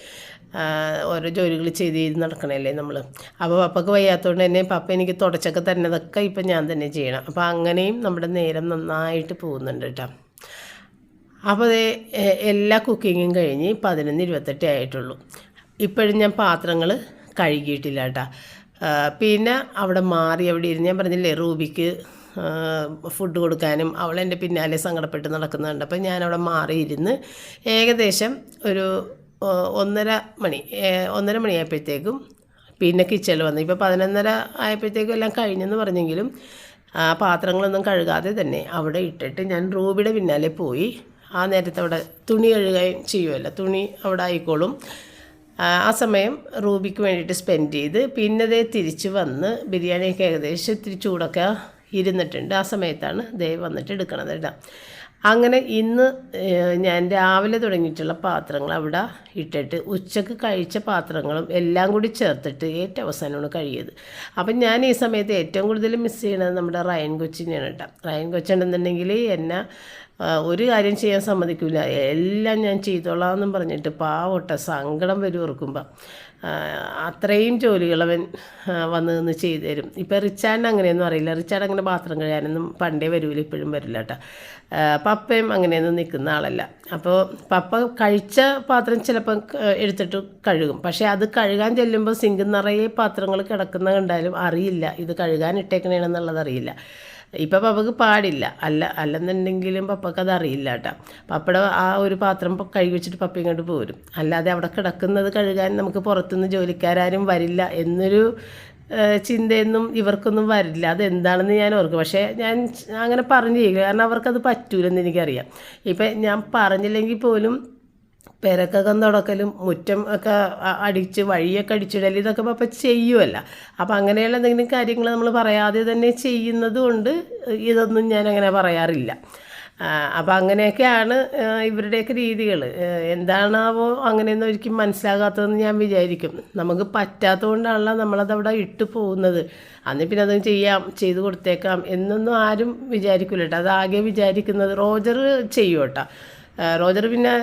ഓരോ ജോലികൾ ചെയ്ത് നടക്കണമല്ലേ നമ്മൾ. അപ്പോൾ പപ്പക്ക് വയ്യാത്തതുകൊണ്ട് തന്നെ പപ്പ എനിക്ക് തുടച്ചൊക്കെ തരുന്നതൊക്കെ ഇപ്പം ഞാൻ തന്നെ ചെയ്യണം. അപ്പോൾ അങ്ങനെയും നമ്മുടെ നേരം നന്നായിട്ട് പോകുന്നുണ്ട് കേട്ടോ. അപ്പോൾ അത് എല്ലാ കുക്കിങ്ങും കഴിഞ്ഞ് 11:28 ആയിട്ടുള്ളൂ. ഇപ്പോഴും ഞാൻ പാത്രങ്ങൾ കഴുകിയിട്ടില്ല കേട്ടോ. പിന്നെ അവിടെ മാറി അവിടെ ഇരുന്ന് ഞാൻ പറഞ്ഞില്ലേ റൂബിക്ക് ഫുഡ് കൊടുക്കാനും അവളെൻ്റെ പിന്നാലെ സങ്കടപ്പെട്ട് നടക്കുന്നുണ്ട്. അപ്പോൾ ഞാനവിടെ മാറിയിരുന്ന് ഏകദേശം ഒരു 1:30 മണിയായപ്പോഴത്തേക്കും പിന്നെ കിച്ചണിൽ വന്നു. ഇപ്പോൾ 11:30 ആയപ്പോഴത്തേക്കും എല്ലാം കഴിഞ്ഞെന്ന് പറഞ്ഞെങ്കിലും പാത്രങ്ങളൊന്നും കഴുകാതെ തന്നെ അവിടെ ഇട്ടിട്ട് ഞാൻ റൂബിയുടെ പിന്നാലെ പോയി. ആ നേരത്തെ അവിടെ തുണി കഴുകുകയും ചെയ്യുമല്ലോ, തുണി അവിടെ ആയിക്കോളും. ആ സമയം റൂബിക്ക് വേണ്ടിയിട്ട് സ്പെൻഡ് ചെയ്ത് പിന്നെ ദേ തിരിച്ച് വന്ന് ബിരിയാണിയൊക്കെ ഏകദേശം ഇത്തിരി ചൂടൊക്കെ ഇരുന്നിട്ടുണ്ട്. ആ സമയത്താണ് ദേ വന്നിട്ട് എടുക്കണത് കേട്ടോ. അങ്ങനെ ഇന്ന് ഞാൻ രാവിലെ തുടങ്ങിയിട്ടുള്ള പാത്രങ്ങൾ അവിടെ ഇട്ടിട്ട് ഉച്ചക്ക് കഴിച്ച പാത്രങ്ങളും എല്ലാം കൂടി ചേർത്തിട്ട് ഏറ്റവും അവസാനമാണ് കഴിയത്. അപ്പം ഞാൻ ഈ സമയത്ത് ഏറ്റവും കൂടുതൽ മിസ് ചെയ്യണത് നമ്മുടെ റയൻ കൊച്ചിനെയാണ് കേട്ടോ. റയൻ കൊച്ചുണ്ടെന്നുണ്ടെങ്കിൽ എന്നെ ഒരു കാര്യം ചെയ്യാൻ സമ്മതിക്കില്ല, എല്ലാം ഞാൻ ചെയ്തോളാം എന്നും പറഞ്ഞിട്ട് പാവട്ട സങ്കടം വരും ഓർക്കുമ്പോൾ. അത്രയും ജോലികളവൻ വന്ന് നിന്ന് ചെയ്തു തരും. ഇപ്പം റിച്ചാർഡിന് അങ്ങനെയൊന്നും അറിയില്ല. റിച്ചാർഡ് അങ്ങനെ പാത്രം കഴുകാനൊന്നും പണ്ടേ വരൂല, ഇപ്പോഴും വരില്ല കേട്ടോ. പപ്പയും അങ്ങനെയൊന്നും നിൽക്കുന്ന ആളല്ല. അപ്പോൾ പപ്പ കഴിച്ച പാത്രം ചിലപ്പം എടുത്തിട്ട് കഴുകും. പക്ഷേ അത് കഴുകാൻ ചെല്ലുമ്പോൾ സിങ്ക് നിറയെ പാത്രങ്ങൾ കിടക്കുന്ന കണ്ടാലും അറിയില്ല ഇത് കഴുകാൻ ഇട്ടേക്കണേണെന്നുള്ളത് അറിയില്ല. ഇപ്പം പപ്പക്ക് പാടില്ല, അല്ലെന്നുണ്ടെങ്കിലും പപ്പക്ക് അത് അറിയില്ല കേട്ടോ. പപ്പയുടെ ആ ഒരു പാത്രം കഴുകി വെച്ചിട്ട് പപ്പ ഇങ്ങോട്ട് പോരും. അല്ലാതെ അവിടെ കിടക്കുന്നത് കഴുകാൻ നമുക്ക് പുറത്തുനിന്ന് ജോലിക്കാരും വരില്ല എന്നൊരു ചിന്തയൊന്നും ഇവർക്കൊന്നും വരില്ല. അതെന്താണെന്ന് ഞാൻ ഓർക്കും. പക്ഷേ ഞാൻ അങ്ങനെ പറഞ്ഞു ചെയ്യില്ല, കാരണം അവർക്കത് പറ്റൂലെന്ന് എനിക്കറിയാം. ഇപ്പം ഞാൻ പറഞ്ഞില്ലെങ്കിൽ പോലും പെരക്കൊക്കെ തുടക്കലും മുറ്റം ഒക്കെ അടിച്ച് വഴിയൊക്കെ അടിച്ചിടൽ ഇതൊക്കെ പപ്പ ചെയ്യുമല്ല. അപ്പം അങ്ങനെയുള്ള എന്തെങ്കിലും കാര്യങ്ങൾ നമ്മൾ പറയാതെ തന്നെ ചെയ്യുന്നത് കൊണ്ട് ഇതൊന്നും ഞാൻ അങ്ങനെ പറയാറില്ല. അപ്പം അങ്ങനെയൊക്കെയാണ് ഇവരുടെയൊക്കെ രീതികൾ. എന്താണാവോ അങ്ങനെയൊന്നും ഒരിക്കലും മനസ്സിലാകാത്തതെന്ന് ഞാൻ വിചാരിക്കും. നമുക്ക് പറ്റാത്തതുകൊണ്ടാണല്ലോ നമ്മളതവിടെ ഇട്ട് പോകുന്നത്. അന്ന് പിന്നെ അത് ചെയ്ത് കൊടുത്തേക്കാം എന്നൊന്നും ആരും വിചാരിക്കില്ല കേട്ടോ. അതാകെ വിചാരിക്കുന്നത് റോജർ ചെയ്യും കേട്ടോ. റോജർ പിന്നെ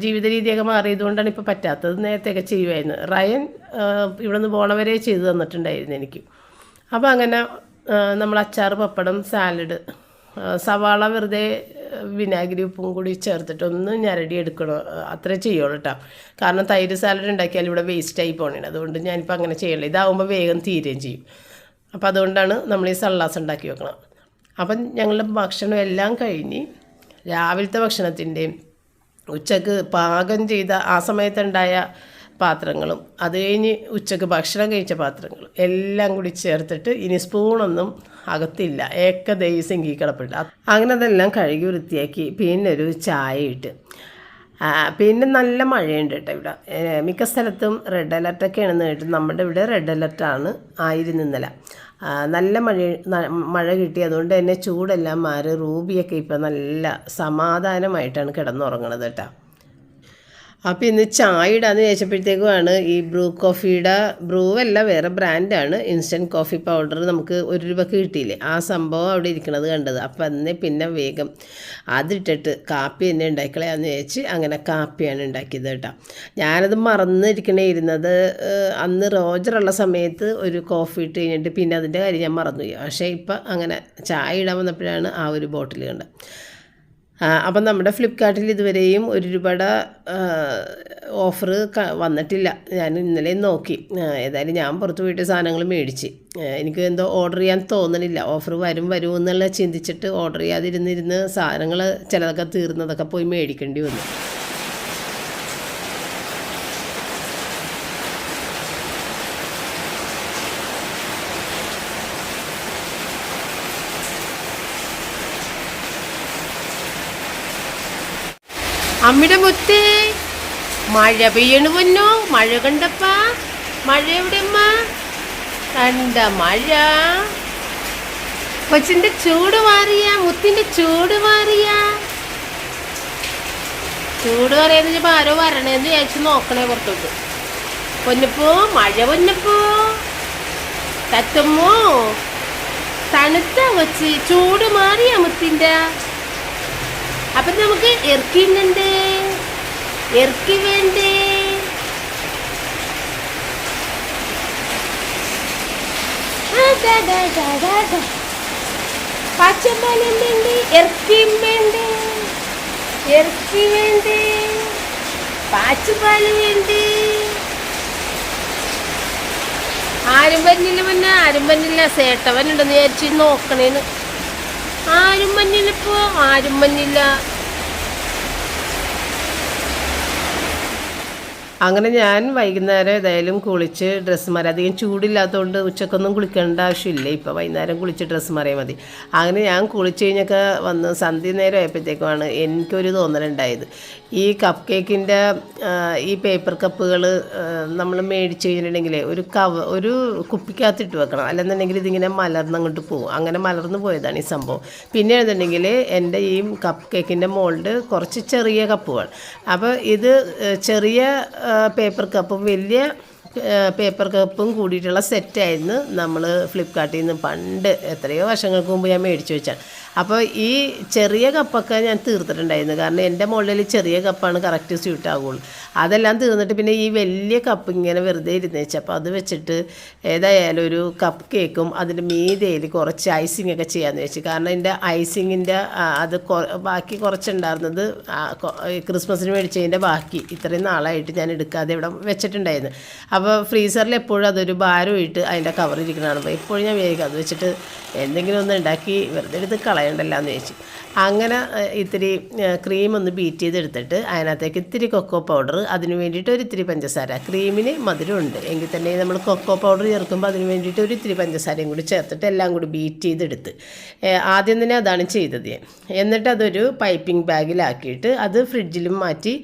ജീവിത രീതിയൊക്കെ മാറിയതുകൊണ്ടാണ് ഇപ്പോൾ പറ്റാത്തത്. നേരത്തെയൊക്കെ ചെയ്യുമായിരുന്നു. റയൻ ഇവിടെ നിന്ന് പോണവരെ ചെയ്തു തന്നിട്ടുണ്ടായിരുന്നു എനിക്ക്. അപ്പോൾ അങ്ങനെ നമ്മൾ അച്ചാർ, പപ്പടം, സാലഡ്, സവാള വെറുതെ വിനാഗിരി ഉപ്പും കൂടി ചേർത്തിട്ട് ഒന്ന് ഞരടി എടുക്കണം, അത്രേ ചെയ്യുള്ളൂ കേട്ടോ. കാരണം തൈര് സാലഡ് ഉണ്ടാക്കിയാൽ ഇവിടെ വേസ്റ്റായി പോകണേ. അതുകൊണ്ട് ഞാനിപ്പോൾ അങ്ങനെ ചെയ്യണില്ല. ഇതാവുമ്പോൾ വേഗം തീരുകയും ചെയ്യും. അപ്പോൾ അതുകൊണ്ടാണ് നമ്മൾ ഈ സള്ളാസ് ഉണ്ടാക്കി വെക്കണം. അപ്പം ഞങ്ങളുടെ ഭക്ഷണം എല്ലാം കഴിഞ്ഞ് രാവിലത്തെ ഭക്ഷണത്തിൻ്റെയും ഉച്ചക്ക് പാകം ചെയ്ത ആ സമയത്തുണ്ടായ പാത്രങ്ങളും അത് കഴിഞ്ഞ് ഉച്ചക്ക് ഭക്ഷണം കഴിച്ച പാത്രങ്ങളും എല്ലാം കൂടി ചേർത്തിട്ട് ഇനി സ്പൂണൊന്നും അകത്തില്ല, ഏക്കദൈ സിങ്കി കിടപ്പില്ല. അങ്ങനെ അതെല്ലാം കഴുകി വൃത്തിയാക്കി പിന്നെ ഒരു ചായ ഇട്ട്. പിന്നെ നല്ല മഴയുണ്ട് കേട്ടോ ഇവിടെ. മിക്ക സ്ഥലത്തും റെഡ് അലർട്ടൊക്കെയാണെന്ന് കേട്ടു. നമ്മുടെ ഇവിടെ റെഡ് അലർട്ടാണ് ആയിരുന്നു ഇന്നലെ. നല്ല മഴ കിട്ടി. അതുകൊണ്ട് തന്നെ ചൂടെല്ലാം മാറി റൂബിയൊക്കെ ഇപ്പം നല്ല സമാധാനമായിട്ടാണ് കിടന്നുറങ്ങണത് കേട്ടോ. അപ്പോൾ ഇന്ന് ചായ ഇടാന്ന് ചോദിച്ചപ്പോഴത്തേക്കുമാണ് ഈ ബ്രൂ കോഫിയുടെ, ബ്രൂവല്ല വേറെ ബ്രാൻഡാണ്, ഇൻസ്റ്റൻറ്റ് കോഫി പൗഡർ നമുക്ക് 1 രൂപക്ക് കിട്ടിയില്ലേ, ആ സംഭവം അവിടെ ഇരിക്കണത് കണ്ടത്. അപ്പം അന്ന് പിന്നെ വേഗം അതിട്ടിട്ട് കാപ്പി തന്നെ ഉണ്ടാക്കിക്കളയാന്ന് ചോദിച്ച് അങ്ങനെ കാപ്പിയാണ് ഉണ്ടാക്കിയത് കേട്ടോ. ഞാനത് ഇരുന്നത് അന്ന് റോജറുള്ള സമയത്ത് ഒരു കോഫി ഇട്ട് കഴിഞ്ഞിട്ട് പിന്നെ അതിൻ്റെ കാര്യം ഞാൻ മറന്നുപോയി. പക്ഷേ ഇപ്പം അങ്ങനെ ചായ ഇടാൻ വന്നപ്പോഴാണ് ആ ഒരു ബോട്ടിൽ കണ്ടത്. അപ്പം നമ്മുടെ ഫ്ലിപ്കാർട്ടിൽ ഇതുവരെയും 1 രൂപയുടെ ഓഫർ വന്നിട്ടില്ല. ഞാൻ ഇന്നലെ നോക്കി. ഏതായാലും ഞാൻ പുറത്ത് പോയിട്ട് സാധനങ്ങൾ മേടിച്ച്. എനിക്ക് എന്തോ ഓർഡർ ചെയ്യാൻ തോന്നണില്ല. ഓഫർ വരുമെന്നുള്ള ചിന്തിച്ചിട്ട് ഓർഡർ ചെയ്യാതിരുന്നിരുന്ന് സാധനങ്ങൾ ചിലതൊക്കെ തീർന്നതൊക്കെ പോയി മേടിക്കേണ്ടി വന്നു. അമ്മിടെ മുത്തേ, മഴ പെയ്യണു പൊന്നോ. മഴ കണ്ടപ്പ മഴ എവിടെയമ്മ കണ്ട മഴ. കൊച്ചിന്റെ ചൂട് മാറിയ, മുത്തിന്റെ ചൂട് മാറിയ. ചൂട് മാറിയെന്ന് വെച്ചപ്പോ ആരോ വരണേന്ന് വിചാരിച്ചു നോക്കണേ പുറത്തോട്ട്. പൊന്നപ്പോ മഴ, പൊന്നപ്പോ തത്തമ്മോ തണുത്ത കൊച്ച്, ചൂട് മാറിയ മുത്തിന്റെ. അപ്പം നമുക്ക് ഇറക്കിന്നുണ്ട്, ഇറക്കി വേണ്ടേ. പച്ചപ്പാലും വേണ്ടി, ഇറക്കിയും വേണ്ടേ, ഇറക്കി വേണ്ടേ, പാച്ചപ്പാല് വേണ്ടേ. ആരും വരുന്നില്ല മുന്നേ, ആരും വരുന്നില്ല. സേട്ടവനുണ്ടെന്ന് വിചാരിച്ച് നോക്കണേന്ന്. ആരും മഞ്ഞിലിപ്പോ, ആരും മഞ്ഞില്ല. അങ്ങനെ ഞാൻ വൈകുന്നേരം ഏതായാലും കുളിച്ച് ഡ്രസ്സ് മാറി. അധികം ചൂടില്ലാത്തതുകൊണ്ട് ഉച്ചക്കൊന്നും കുളിക്കേണ്ട ആവശ്യമില്ല. ഇപ്പോൾ വൈകുന്നേരം കുളിച്ച് ഡ്രസ്സ് മാറിയാൽ മതി. അങ്ങനെ ഞാൻ കുളിച്ച് കഴിഞ്ഞൊക്കെ വന്ന് സന്ധ്യ നേരം ആയപ്പോഴത്തേക്കുമാണ് എനിക്കൊരു തോന്നലുണ്ടായത്. ഈ കപ്പ് കേക്കിൻ്റെ ഈ പേപ്പർ കപ്പുകൾ നമ്മൾ മേടിച്ച് കഴിഞ്ഞിട്ടുണ്ടെങ്കിൽ ഒരു കുപ്പിക്കകത്തിട്ട് വെക്കണം, അല്ലെന്നുണ്ടെങ്കിൽ ഇതിങ്ങനെ മലർന്നങ്ങോട്ട് പോകും. അങ്ങനെ മലർന്നു പോയതാണ് ഈ സംഭവം. പിന്നെ എന്നുണ്ടെങ്കിൽ എൻ്റെ ഈ കപ്പ് കേക്കിൻ്റെ മോൾഡ് കുറച്ച് ചെറിയ കപ്പുകൾ. അപ്പോൾ ഇത് ചെറിയ പേപ്പർ കപ്പും വലിയ പേപ്പർ കപ്പും കൂടിയിട്ടുള്ള സെറ്റായിരുന്നു നമ്മൾ ഫ്ലിപ്കാർട്ടിൽ നിന്ന് പണ്ട് എത്രയോ വർഷങ്ങൾക്ക് മുമ്പ് ഞാൻ മേടിച്ചു വെച്ചാണ്. അപ്പോൾ ഈ ചെറിയ കപ്പൊക്കെ ഞാൻ തീർത്തിട്ടുണ്ടായിരുന്നു. കാരണം എൻ്റെ മോളിൽ ചെറിയ കപ്പാണ് കറക്റ്റ് സ്യൂട്ട് ആകുള്ളൂ. അതെല്ലാം തീർന്നിട്ട് പിന്നെ ഈ വലിയ കപ്പ് ഇങ്ങനെ വെറുതെ ഇരുന്ന് വെച്ചു. അപ്പോൾ അത് വെച്ചിട്ട് ഏതായാലും ഒരു കപ്പ് കേക്കും അതിൻ്റെ മീതയിൽ കുറച്ച് ഐസിങ് ഒക്കെ ചെയ്യാമെന്ന് വെച്ചു. കാരണം എൻ്റെ ഐസിങ്ങിൻ്റെ അത് ബാക്കി കുറച്ചുണ്ടായിരുന്നത് ക്രിസ്മസിന് മേടിച്ചതിൻ്റെ ബാക്കി ഇത്രയും നാളായിട്ട് ഞാൻ എടുക്കാതെ ഇവിടെ വെച്ചിട്ടുണ്ടായിരുന്നു. അപ്പോൾ ഫ്രീസറിൽ എപ്പോഴും അതൊരു ഭാരമായിട്ട് അതിൻ്റെ കവർ ഇരിക്കുന്നതാണ്. അപ്പോൾ എപ്പോഴും ഞാൻ വേഗം അത് വെച്ചിട്ട് എന്തെങ്കിലും ഒന്ന് ഉണ്ടാക്കി വെറുതെ എടുത്ത് കളയണ്ടല്ലോ എന്ന് ചോദിച്ചു. അങ്ങനെ ഇത്തിരി ക്രീം ഒന്ന് ബീറ്റ് ചെയ്തെടുത്തിട്ട് അതിനകത്തേക്ക് ഇത്തിരി കൊക്കോ പൗഡർ, അതിന് വേണ്ടിയിട്ട് ഒരു ഇത്തിരി പഞ്ചസാര. ക്രീമിന് മധുരമുണ്ട് എങ്കിൽ തന്നെ നമ്മൾ കൊക്കോ പൗഡർ ചേർക്കുമ്പോൾ അതിന് വേണ്ടിയിട്ട് ഒരു ഇത്തിരി പഞ്ചസാരയും കൂടി ചേർത്തിട്ട് എല്ലാം കൂടി ബീറ്റ് ചെയ്തെടുത്ത് ആദ്യം തന്നെ അതാണ് ചെയ്തത്. എന്നിട്ട് അതൊരു പൈപ്പിംഗ് ബാഗിലാക്കിയിട്ട് അത് ഫ്രിഡ്ജിലും മാറ്റി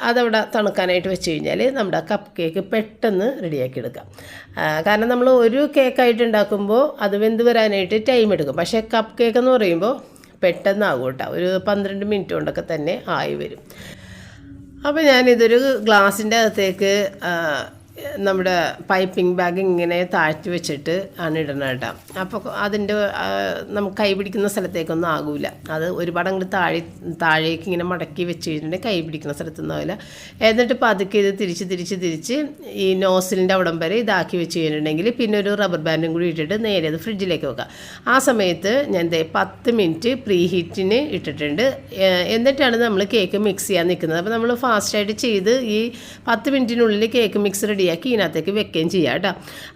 അതവിടെ തണുക്കാനായിട്ട് വെച്ച് കഴിഞ്ഞാൽ നമ്മുടെ കപ്പ് കേക്ക് പെട്ടെന്ന് റെഡിയാക്കി എടുക്കാം. കാരണം നമ്മൾ ഒരു കേക്കായിട്ട് ഉണ്ടാക്കുമ്പോൾ അത് വെന്ത് വരാനായിട്ട് ടൈം എടുക്കും. പക്ഷേ കപ്പ് കേക്ക് എന്ന് പറയുമ്പോൾ പെട്ടെന്നാകും കേട്ടോ, ഒരു 12 മിനിറ്റ് കൊണ്ടൊക്കെ തന്നെ ആയി വരും. അപ്പോൾ ഞാനിതൊരു ഗ്ലാസിൻ്റെ അകത്തേക്ക് നമ്മുടെ പൈപ്പിംഗ് ബാഗ് ഇങ്ങനെ താഴ്ത്തി വെച്ചിട്ട് ആണ് ഇടണം കേട്ടോ. അപ്പോൾ അതിൻ്റെ നമുക്ക് കൈ പിടിക്കുന്ന സ്ഥലത്തേക്കൊന്നും ആകില്ല. അത് ഒരുപാട് അങ്ങോട്ട് താഴേക്ക് ഇങ്ങനെ മടക്കി വെച്ച് കഴിഞ്ഞിട്ടുണ്ടെങ്കിൽ കൈ പിടിക്കുന്ന സ്ഥലത്തൊന്നും ആവില്ല. എന്നിട്ട് പതുക്കെ ഇത് തിരിച്ച് ഈ നോസിലിൻ്റെ അവിടം വരെ ഇതാക്കി വെച്ച് കഴിഞ്ഞിട്ടുണ്ടെങ്കിൽ പിന്നെ ഒരു റബ്ബർ ബാൻഡും കൂടി ഇട്ടിട്ട് നേരെ അത് ഫ്രിഡ്ജിലേക്ക് വെക്കാം. ആ സമയത്ത് ഞാൻ 10 മിനിറ്റ് പ്രീ ഹീറ്റിന് ഇട്ടിട്ടുണ്ട്. എന്നിട്ടാണ് നമ്മൾ കേക്ക് മിക്സ് ചെയ്യാൻ നിൽക്കുന്നത്. അപ്പോൾ നമ്മൾ ഫാസ്റ്റായിട്ട് ചെയ്ത് ഈ 10 മിനിറ്റിനുള്ളിൽ കേക്ക് മിക്സ് റെഡിയാക്കി ഇതിനകത്തേക്ക് വെക്കുകയും ചെയ്യാം കേട്ടോ.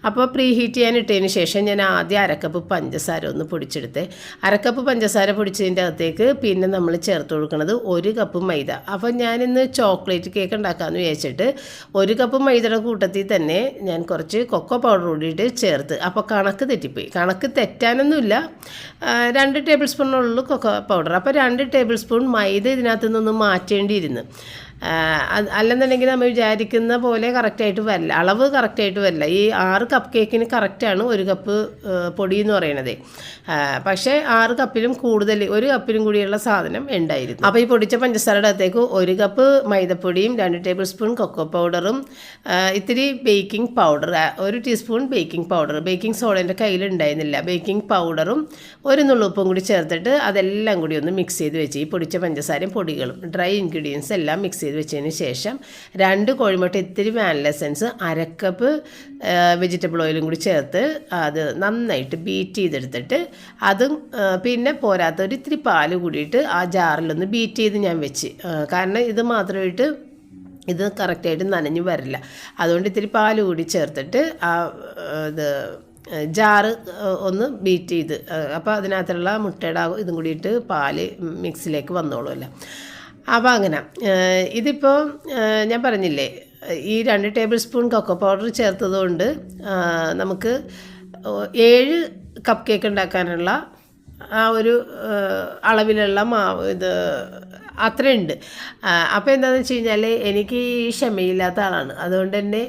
അപ്പോൾ പ്രീ ഹീറ്റ് ചെയ്യാൻ ഇട്ടതിന് ശേഷം ഞാൻ ആദ്യം 1/2 കപ്പ് പഞ്ചസാര ഒന്ന് പൊടിച്ചെടുത്ത് 1/2 കപ്പ് പഞ്ചസാര പൊടിച്ചതിൻ്റെ അകത്തേക്ക് പിന്നെ നമ്മൾ ചേർത്ത് കൊടുക്കുന്നത് 1 കപ്പ് മൈദ. അപ്പോൾ ഞാനിന്ന് ചോക്ലേറ്റ് കേക്ക് ഉണ്ടാക്കാമെന്ന് വിചാരിച്ചിട്ട് 1 കപ്പ് മൈദയുടെ കൂട്ടത്തിൽ തന്നെ ഞാൻ കുറച്ച് കൊക്കോ പൗഡർ കൂടിയിട്ട് ചേർത്ത്. അപ്പോൾ കണക്ക് തെറ്റിപ്പോയി. കണക്ക് തെറ്റാനൊന്നുമില്ല, 2 ടേബിൾ സ്പൂണുള്ളൂ കൊക്കോ പൗഡർ. അപ്പോൾ 2 ടേബിൾ സ്പൂൺ മൈദ ഇതിനകത്ത് നിന്നൊന്ന് മാറ്റേണ്ടിയിരുന്നു. അല്ലെന്നുണ്ടെങ്കിൽ നമ്മൾ വിചാരിക്കുന്ന പോലെ കറക്റ്റായിട്ട് വരില്ല, അളവ് കറക്റ്റായിട്ട് വരില്ല. ഈ 6 കപ്പ് കേക്കിന് കറക്റ്റാണ് 1 കപ്പ് പൊടി എന്ന് പറയണത്. പക്ഷേ 6 കപ്പിലും കൂടുതൽ 1 കപ്പിലും കൂടിയുള്ള സാധനം ഉണ്ടായിരുന്നു. അപ്പോൾ ഈ പൊടിച്ച പഞ്ചസാരയുടെ അകത്തേക്ക് 1 കപ്പ് മൈദപ്പൊടിയും 2 ടേബിൾ സ്പൂൺ കൊക്കോ പൗഡറും ഇത്തിരി baking powder, 1 teaspoon baking powder, baking soda എൻ്റെ കയ്യിലുണ്ടായിരുന്നില്ല, ബേക്കിംഗ് പൗഡറും 1 നുള്ളുപ്പും കൂടി ചേർത്തിട്ട് അതെല്ലാം കൂടി ഒന്ന് മിക്സ് ചെയ്ത് വെച്ച് ഈ പൊടിച്ച പഞ്ചസാരയും പൊടികളും ഡ്രൈ ഇൻഗ്രീഡിയൻസ് എല്ലാം മിക്സ് ചെയ്ത് വെച്ചതിന് ശേഷം 2 കോഴിമുട്ട, ഇത്തിരി വാനില എസൻസ്, 1/2 കപ്പ് വെജിറ്റബിൾ ഓയിലും കൂടി ചേർത്ത് അത് നന്നായിട്ട് ബീറ്റ് ചെയ്തെടുത്തിട്ട് അതും പിന്നെ പോരാത്ത ഒരു ഇത്തിരി പാല് കൂടിയിട്ട് ആ ജാറിലൊന്ന് ബീറ്റ് ചെയ്ത് ഞാൻ വെച്ച്. കാരണം ഇത് മാത്രമായിട്ട് ഇത് കറക്റ്റായിട്ട് നനഞ്ഞു വരില്ല. അതുകൊണ്ട് ഇത്തിരി പാല് കൂടി ചേർത്തിട്ട് ഇത് ജാറ് ഒന്ന് ബീറ്റ് ചെയ്ത് അപ്പോൾ അതിനകത്തുള്ള മുട്ടയുടെ ഇതും കൂടിയിട്ട് പാല് മിക്സിലേക്ക് വന്നോളുമല്ലോ. അപ്പോൾ അങ്ങനെ ഇതിപ്പോൾ ഞാൻ പറഞ്ഞില്ലേ ഈ 2 ടേബിൾ സ്പൂൺ കൊക്കോ പൗഡർ ചേർത്തതുകൊണ്ട് നമുക്ക് 7 കപ്പ് കേക്ക് ഉണ്ടാക്കാനുള്ള ആ ഒരു അളവിലുള്ള മാവ് ഇത് അത്രയുണ്ട്. അപ്പോൾ എന്താണെന്ന് വെച്ച് കഴിഞ്ഞാൽ എനിക്ക് ക്ഷമയില്ലാത്ത ആളാണ്. അതുകൊണ്ട് തന്നെ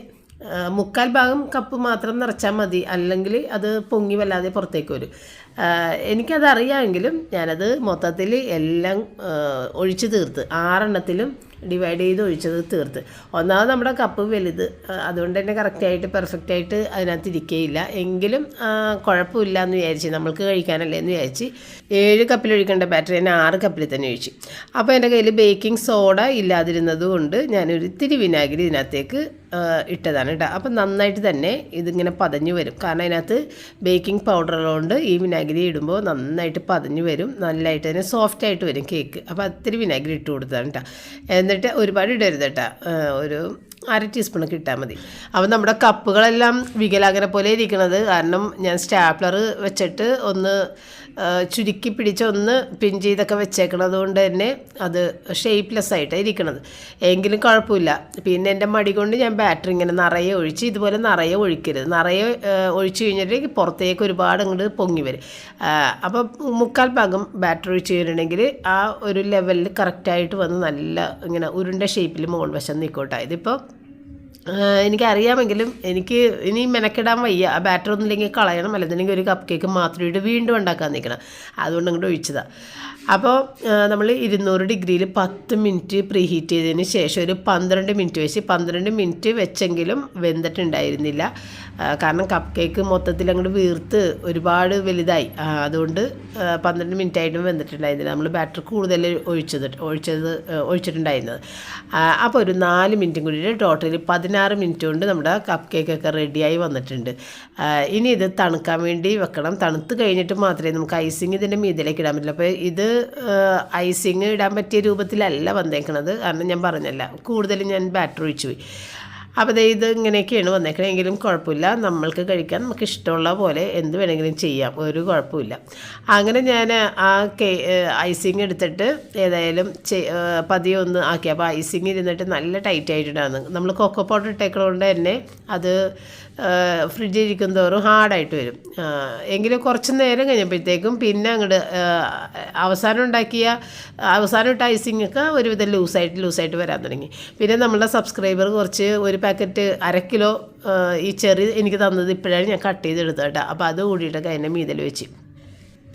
3/4 ഭാഗം കപ്പ് മാത്രം നിറച്ചാൽ മതി, അല്ലെങ്കിൽ അത് പൊങ്ങി വല്ലാതെ പുറത്തേക്ക് വരും. എനിക്കതറിയാമെങ്കിലും ഞാനത് മൊത്തത്തിൽ എല്ലാം ഒഴിച്ച് തീർത്ത് 6 എണ്ണത്തിലും ഡിവൈഡ് ചെയ്ത് ഒഴിച്ചത് തീർത്ത്. ഒന്നാമത് നമ്മുടെ കപ്പ് വലുത്, അതുകൊണ്ട് തന്നെ കറക്റ്റായിട്ട് പെർഫെക്റ്റായിട്ട് അതിനകത്ത് ഇരിക്കുകയില്ല. എങ്കിലും കുഴപ്പമില്ല എന്ന് വിചാരിച്ച്, നമ്മൾക്ക് കഴിക്കാനല്ലേ എന്ന് വിചാരിച്ച് 7 കപ്പിൽ ഒഴിക്കേണ്ട ബാറ്ററി ഞാൻ 6 കപ്പിൽ തന്നെ ഒഴിച്ചു. അപ്പോൾ എൻ്റെ കയ്യിൽ ബേക്കിംഗ് സോഡ ഇല്ലാതിരുന്നത് കൊണ്ട് ഞാനൊരു ഇത്തിരി വിനാഗിരി ഇതിനകത്തേക്ക് ഇട്ടതാണ് കേട്ടോ. അപ്പം നന്നായിട്ട് തന്നെ ഇതിങ്ങനെ പതഞ്ഞു വരും. കാരണം അതിനകത്ത് ബേക്കിംഗ് പൗഡറുള്ളതുകൊണ്ട് ഈ വിനാഗിരി ഇടുമ്പോൾ നന്നായിട്ട് പതഞ്ഞു വരും, നല്ലതായിട്ട് തന്നെ സോഫ്റ്റായിട്ട് വരും കേക്ക്. അപ്പോൾ ഒത്തിരി വിനാഗിരി ഇട്ട് കൊടുത്തതാണ് കേട്ടോ. എന്നിട്ട് ഒരുപാട് ഇടരുത് കേട്ടോ, ഒരു അര ടീസ്പൂണൊക്കെ ഇട്ടാൽ മതി. അപ്പോൾ നമ്മുടെ കപ്പുകളെല്ലാം വികലാംഗനെ പോലെ ഇരിക്കുന്നത് കാരണം ഞാൻ സ്റ്റാപ്ലർ വെച്ചിട്ട് ഒന്ന് ചുരുക്കി പിടിച്ച് ഒന്ന് പിൻ ചെയ്തൊക്കെ വെച്ചേക്കണത് കൊണ്ട് തന്നെ അത് ഷേപ്പ്ലെസ് ആയിട്ടാണ് ഇരിക്കണത്. എങ്കിലും കുഴപ്പമില്ല. പിന്നെ എൻ്റെ മടി കൊണ്ട് ഞാൻ ബാറ്റർ ഇങ്ങനെ നിറയെ ഒഴിച്ച്, ഇതുപോലെ നിറയെ ഒഴിക്കരുത്. നിറയെ ഒഴിച്ച് കഴിഞ്ഞിട്ട് പുറത്തേക്ക് ഒരുപാട് അങ്ങോട്ട് പൊങ്ങി വരും. അപ്പോൾ 3/4 ഭാഗം ബാറ്റർ ഒഴിച്ച് കഴിഞ്ഞിട്ടുണ്ടെങ്കിൽ ആ ഒരു ലെവലിൽ കറക്റ്റായിട്ട് വന്ന് നല്ല ഇങ്ങനെ ഉരുണ്ട ഷേപ്പിൽ മുകൾ വശം നിൽക്കോട്ടെ. ഇതിപ്പോൾ എനിക്കറിയാമെങ്കിലും എനിക്ക് ഇനി മെനക്കെടാൻ വയ്യ. ആ ബാറ്റർ ഒന്നുമില്ലെങ്കിൽ കളയണം, അല്ലെന്നുണ്ടെങ്കിൽ ഒരു കപ്പ് കേക്ക് മാത്രം ഇട്ട് വീണ്ടും ഉണ്ടാക്കാൻ നിൽക്കണം. അതുകൊണ്ട് അങ്ങോട്ട് ഒഴിച്ചതാണ്. അപ്പോൾ നമ്മൾ 200 ഡിഗ്രിയിൽ 10 മിനിറ്റ് പ്രീ ഹീറ്റ് ചെയ്തതിന് ശേഷം ഒരു 12 മിനിറ്റ് വെച്ച് 12 മിനിറ്റ് വെച്ചെങ്കിലും വെന്തിട്ടുണ്ടായിരുന്നില്ല. കാരണം കപ്പ് കേക്ക് മൊത്തത്തിൽ അങ്ങോട്ട് വീർത്ത് ഒരുപാട് വലുതായി. അതുകൊണ്ട് 12 മിനിറ്റ് ആയിട്ടും വെന്തിട്ടുണ്ടായിരുന്നില്ല. നമ്മൾ ബാറ്റർ കൂടുതൽ ഒഴിച്ചിട്ടുണ്ടായിരുന്നത്. അപ്പോൾ ഒരു 4 മിനിറ്റും കൂടി ടോട്ടൽ 16 മിനിറ്റ് കൊണ്ട് നമ്മുടെ കപ്പ് കേക്കൊക്കെ റെഡിയായി വന്നിട്ടുണ്ട്. ഇനി ഇത് തണുക്കാൻ വേണ്ടി വെക്കണം. തണുത്ത് കഴിഞ്ഞിട്ട് മാത്രമേ നമുക്ക് ഐസിങ് ഇതിൻ്റെ മീതിലേക്ക് ഇടാൻ പറ്റില്ല. അപ്പോൾ ഇത് ഐസിങ് ഇടാൻ പറ്റിയ രൂപത്തിലല്ല വന്നേക്കണത്. കാരണം ഞാൻ പറഞ്ഞല്ല, കൂടുതൽ ഞാൻ ബാറ്റർ ഒഴിച്ചു പോയി. അപ്പോൾ ഇത് ഇങ്ങനെയൊക്കെയാണ് വന്നേക്കണത്. എങ്കിലും കുഴപ്പമില്ല, നമ്മൾക്ക് കഴിക്കാൻ നമുക്ക് ഇഷ്ടമുള്ള പോലെ എന്ത് വേണമെങ്കിലും ചെയ്യാം, ഒരു കുഴപ്പമില്ല. അങ്ങനെ ഞാൻ ആ ഐസിങ് എടുത്തിട്ട് ഏതായാലും പതിയെ ഒന്ന് ആക്കി. അപ്പോൾ ഐസിങ് ഇരുന്നിട്ട് നല്ല ടൈറ്റ് ആയിട്ടുണ്ടാകുന്നു. നമ്മൾ കൊക്കോ പൗഡർ ഇട്ടേക്കണതുകൊണ്ട് തന്നെ അത് ഫ്രിഡ്ജിൽ ഇരിക്കും തോറും ഹാർഡായിട്ട് വരും. എങ്കിലും കുറച്ച് നേരം കഴിഞ്ഞപ്പോഴത്തേക്കും പിന്നെ അങ്ങോട്ട് അവസാനം ഇട്ട ഐസിങ്ങൊക്കെ ഒരുവിധം ലൂസായിട്ട് വരാൻ തുടങ്ങി. പിന്നെ നമ്മളുടെ സബ്സ്ക്രൈബർ കുറച്ച് ഒരു പാക്കറ്റ് 1/2 കിലോ ഈ ചെറി എനിക്ക് തന്നത് ഇപ്പോഴാണ് ഞാൻ കട്ട് ചെയ്തെടുത്തത് കേട്ടോ. അപ്പോൾ അത് കൂടിയിട്ടൊക്കെ അതിൻ്റെ മീതിൽ വെച്ച്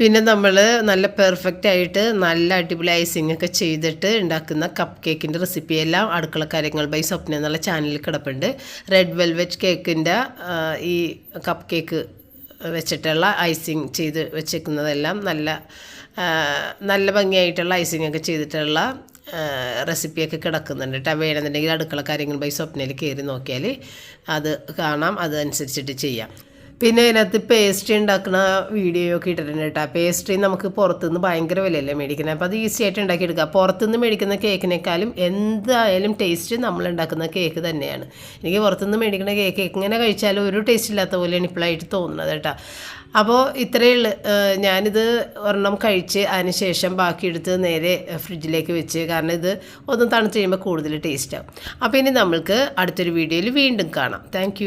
പിന്നെ നമ്മൾ നല്ല പെർഫെക്റ്റ് ആയിട്ട് നല്ല അടിപൊളി ഐസിങ് ഒക്കെ ചെയ്തിട്ട് ഉണ്ടാക്കുന്ന കപ്പ് കേക്കിൻ്റെ റെസിപ്പിയെല്ലാം അടുക്കള കാര്യങ്ങൾ ബൈ സ്വപ്ന എന്നുള്ള ചാനലിൽ കിടപ്പുണ്ട്. റെഡ് വെൽവെറ്റ് കേക്കിൻ്റെ ഈ കപ്പ് കേക്ക് വെച്ചിട്ടുള്ള ഐസിങ് ചെയ്ത് വെച്ചേക്കുന്നതെല്ലാം നല്ല ഭംഗിയായിട്ടുള്ള ഐസിങ് ഒക്കെ ചെയ്തിട്ടുള്ള റെസിപ്പിയൊക്കെ കിടക്കുന്നുണ്ട് കേട്ടോ. വേണമെന്നുണ്ടെങ്കിൽ അടുക്കള കാര്യങ്ങൾ ബൈ സ്വപ്നയിൽ കയറി നോക്കിയാൽ അത് കാണാം, അതനുസരിച്ചിട്ട് ചെയ്യാം. പിന്നെ അതിനകത്ത് പേസ്ട്രി ഉണ്ടാക്കുന്ന വീഡിയോ ഒക്കെ ഇട്ടിട്ടുണ്ട് കേട്ടോ. പേസ്ട്രി നമുക്ക് പുറത്തുനിന്ന് ഭയങ്കര വിലയല്ലേ മേടിക്കുന്നത്. അപ്പോൾ അത് ഈസി ആയിട്ട് ഉണ്ടാക്കിയെടുക്കുക. പുറത്തുനിന്ന് മേടിക്കുന്ന കേക്കിനേക്കാളും എന്തായാലും ടേസ്റ്റ് നമ്മൾ ഉണ്ടാക്കുന്ന കേക്ക് തന്നെയാണ്. എനിക്ക് പുറത്തുനിന്ന് മേടിക്കുന്ന കേക്ക് എങ്ങനെ കഴിച്ചാലും ഒരു ടേസ്റ്റ് ഇല്ലാത്ത പോലെയാണ് ഇപ്പോഴായിട്ട് തോന്നുന്നത് കേട്ടോ. അപ്പോൾ ഇത്രയേ ഉള്ളൂ. ഞാനിത് ഒരെണ്ണം കഴിച്ച് അതിന് ശേഷം ബാക്കി എടുത്ത് നേരെ ഫ്രിഡ്ജിലേക്ക് വെച്ച്, കാരണം ഇത് ഒന്ന് തണുത്ത് കഴിയുമ്പോൾ കൂടുതൽ ടേസ്റ്റാവും. അപ്പോൾ ഇനി നമ്മൾക്ക് അടുത്തൊരു വീഡിയോയിൽ വീണ്ടും കാണാം. താങ്ക്